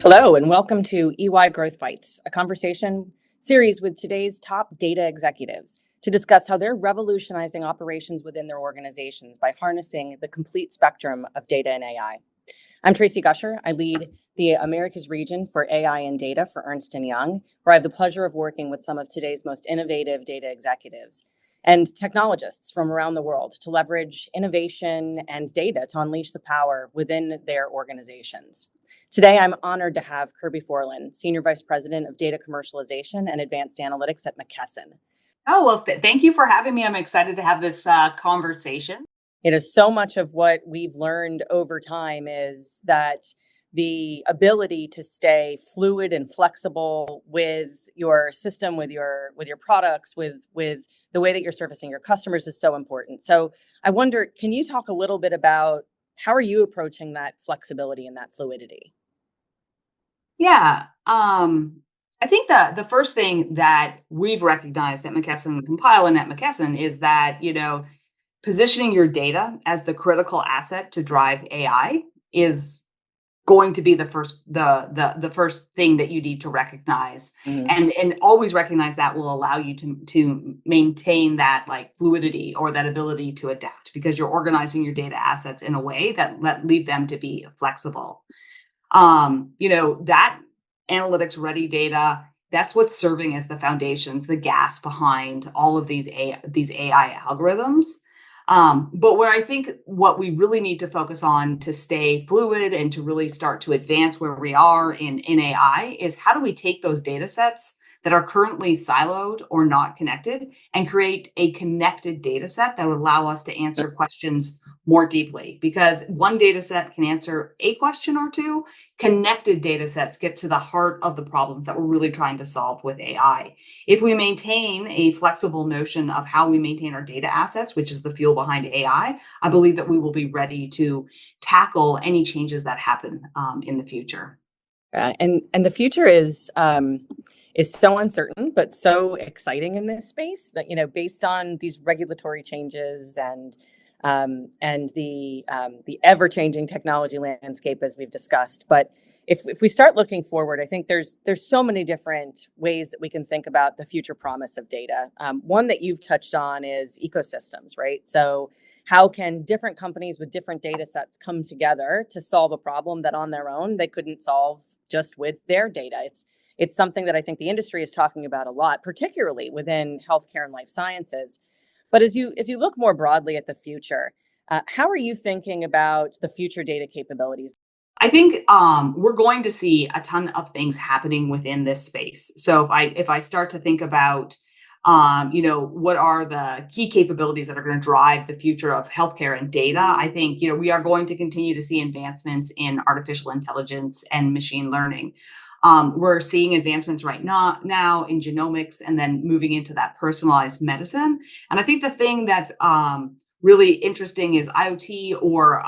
Hello, and welcome to EY Growth Bites, a conversation series with today's top data executives to discuss how they're revolutionizing operations within their organizations by harnessing the complete spectrum of data and AI. I'm Traci Gusher. I lead the Americas region for AI and data for Ernst & Young, where I have the pleasure of working with some of today's most innovative data executives and technologists from around the world to leverage innovation and data to unleash the power within their organizations. Today, I'm honored to have Kirby Forlin, Senior Vice President of Data Commercialization and Advanced Analytics at McKesson. Oh, well, thank you for having me. I'm excited to have this conversation. So much of what we've learned over time is that the ability to stay fluid and flexible with your system, with your products, with the way that you're servicing your customers is so important. So I wonder, can you talk a little bit about how are you approaching that flexibility and that fluidity? Yeah. I think the first thing that we've recognized at McKesson Compile and at McKesson is that, positioning your data as the critical asset to drive AI is going to be the first thing that you need to recognize, Mhm. and always recognize that will allow you to maintain that like fluidity or that ability to adapt, because you're organizing your data assets in a way that leave them to be flexible. That analytics ready data, that's what's serving as the foundations, the gas behind all of these AI algorithms. But what we really need to focus on to stay fluid and to really start to advance where we are in AI is, how do we take those data sets that are currently siloed or not connected and create a connected data set that would allow us to answer questions more deeply? Because one data set can answer a question or two. Connected data sets get to the heart of the problems that we're really trying to solve with AI. If we maintain a flexible notion of how we maintain our data assets, which is the fuel behind AI, I believe that we will be ready to tackle any changes that happen in the future. And the future is so uncertain, but so exciting in this space. But based on these regulatory changes and the ever changing technology landscape, as we've discussed. But if we start looking forward, I think there's so many different ways that we can think about the future promise of data. One that you've touched on is ecosystems, right? So how can different companies with different data sets come together to solve a problem that on their own they couldn't solve just with their data? It's something that I think the industry is talking about a lot, particularly within healthcare and life sciences. But as you look more broadly at the future, how are you thinking about the future data capabilities? I think we're going to see a ton of things happening within this space. So if I start to think about what are the key capabilities that are going to drive the future of healthcare and data, I think we are going to continue to see advancements in artificial intelligence and machine learning. We're seeing advancements right now in genomics, and then moving into that personalized medicine. And I think the thing that's really interesting is IoT, or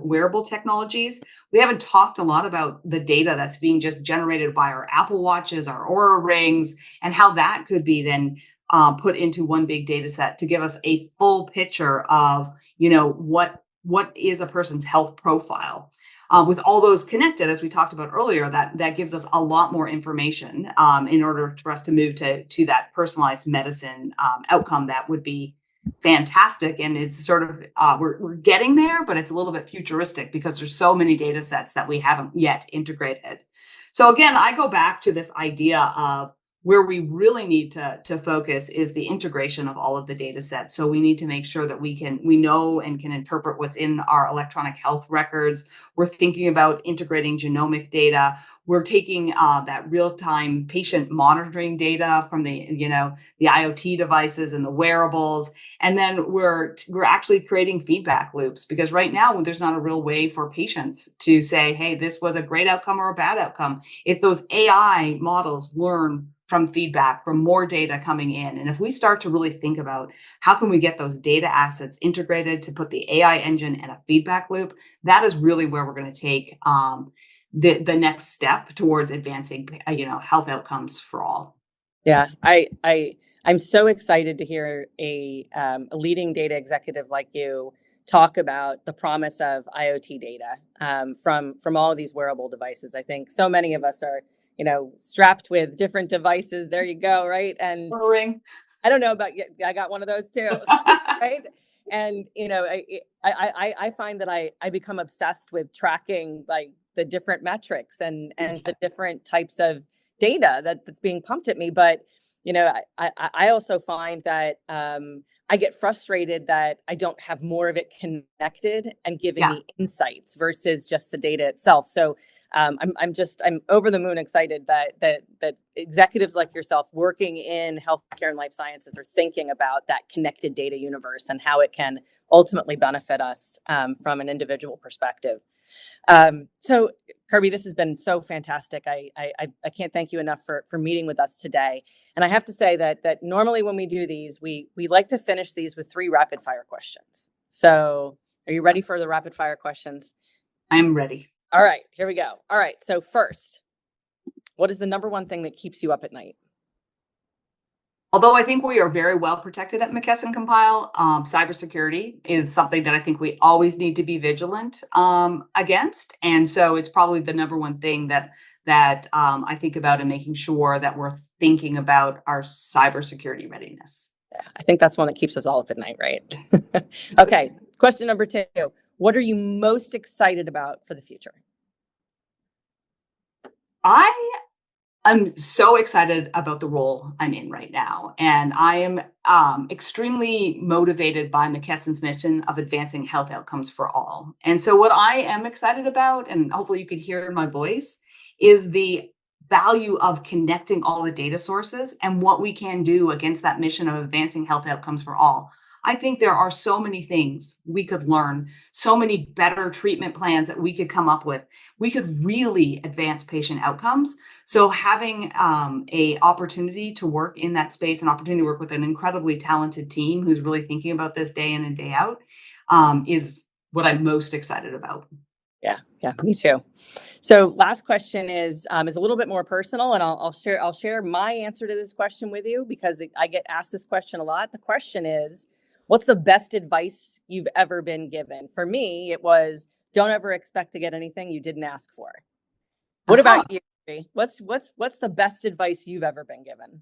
wearable technologies. We haven't talked a lot about the data that's being just generated by our Apple Watches, our Aura Rings, and how that could be then put into one big data set to give us a full picture of what is a person's health profile. With all those connected, as we talked about earlier, that gives us a lot more information in order for us to move to that personalized medicine outcome that would be fantastic. And it's sort of we're getting there, but it's a little bit futuristic because there's so many data sets that we haven't yet integrated. So again, I go back to this idea of where we really need to focus is the integration of all of the data sets. So we need to make sure that we know and can interpret what's in our electronic health records. We're thinking about integrating genomic data. We're taking that real-time patient monitoring data from the IoT devices and the wearables, and then we're actually creating feedback loops, because right now there's not a real way for patients to say, hey, this was a great outcome or a bad outcome. If those AI models learn from feedback, from more data coming in, and if we start to really think about how can we get those data assets integrated to put the AI engine and a feedback loop, that is really where we're going to take the next step towards advancing, health outcomes for all. Yeah, I'm so excited to hear a leading data executive like you talk about the promise of IoT data from all of these wearable devices. I think so many of us are, strapped with different devices. There you go, right? And Ring. I don't know about you. I got one of those too, right? And I find that I become obsessed with tracking like the different metrics and the different types of data that's being pumped at me. But I also find that I get frustrated that I don't have more of it connected and giving me insights versus just the data itself. So I'm over the moon excited that executives like yourself working in healthcare and life sciences are thinking about that connected data universe and how it can ultimately benefit us from an individual perspective. So Kirby, this has been so fantastic. I can't thank you enough for meeting with us today. And I have to say that normally when we do these, we like to finish these with 3 rapid fire questions. So are you ready for the rapid fire questions? I'm ready. All right, here we go. All right. So first, what is the number one thing that keeps you up at night? Although I think we are very well protected at McKesson Compile, cybersecurity is something that I think we always need to be vigilant against. And so it's probably the number one thing that I think about in making sure that we're thinking about our cybersecurity readiness. Yeah, I think that's one that keeps us all up at night, right? Okay, question number 2. What are you most excited about for the future? I'm so excited about the role I'm in right now. And I am extremely motivated by McKesson's mission of advancing health outcomes for all. And so what I am excited about, and hopefully you can hear in my voice, is the value of connecting all the data sources and what we can do against that mission of advancing health outcomes for all. I think there are so many things we could learn, so many better treatment plans that we could come up with. We could really advance patient outcomes. So having a opportunity to work in that space, an opportunity to work with an incredibly talented team who's really thinking about this day in and day out is what I'm most excited about. Yeah, me too. So last question is a little bit more personal, and I'll share my answer to this question with you because I get asked this question a lot. The question is, what's the best advice you've ever been given? For me, it was don't ever expect to get anything you didn't ask for. What about you? What's the best advice you've ever been given?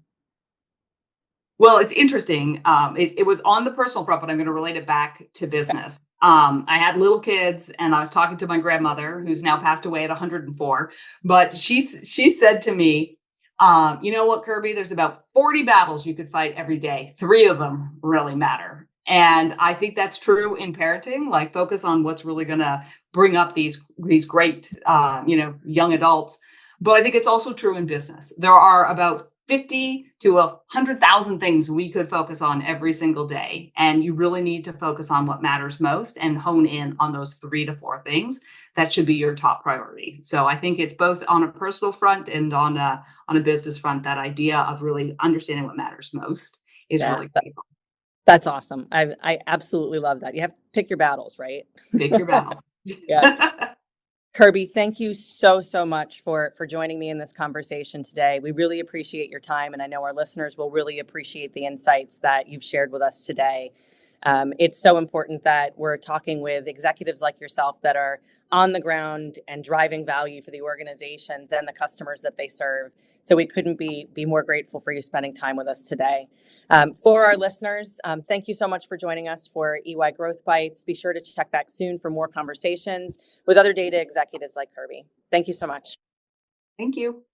Well, it's interesting. It was on the personal front, but I'm going to relate it back to business. I had little kids, and I was talking to my grandmother, who's now passed away at 104. But she said to me, "You know what, Kirby? There's about 40 battles you could fight every day. 3 of them really matter." And I think that's true in parenting. Like, focus on what's really going to bring up these great, young adults. But I think it's also true in business. There are about 50 to 100,000 things we could focus on every single day. And you really need to focus on what matters most and hone in on those 3 to 4 things that should be your top priority. So I think it's both on a personal front and on a business front, that idea of really understanding what matters most is really critical. That's awesome. I absolutely love that. You have to pick your battles, right? Pick your battles. Yeah. Kirby, thank you so much for joining me in this conversation today. We really appreciate your time, and I know our listeners will really appreciate the insights that you've shared with us today. It's so important that we're talking with executives like yourself that are on the ground and driving value for the organizations and the customers that they serve. So we couldn't be more grateful for you spending time with us today. For our listeners, thank you so much for joining us for EY Growth Bites. Be sure to check back soon for more conversations with other data executives like Kirby. Thank you so much. Thank you.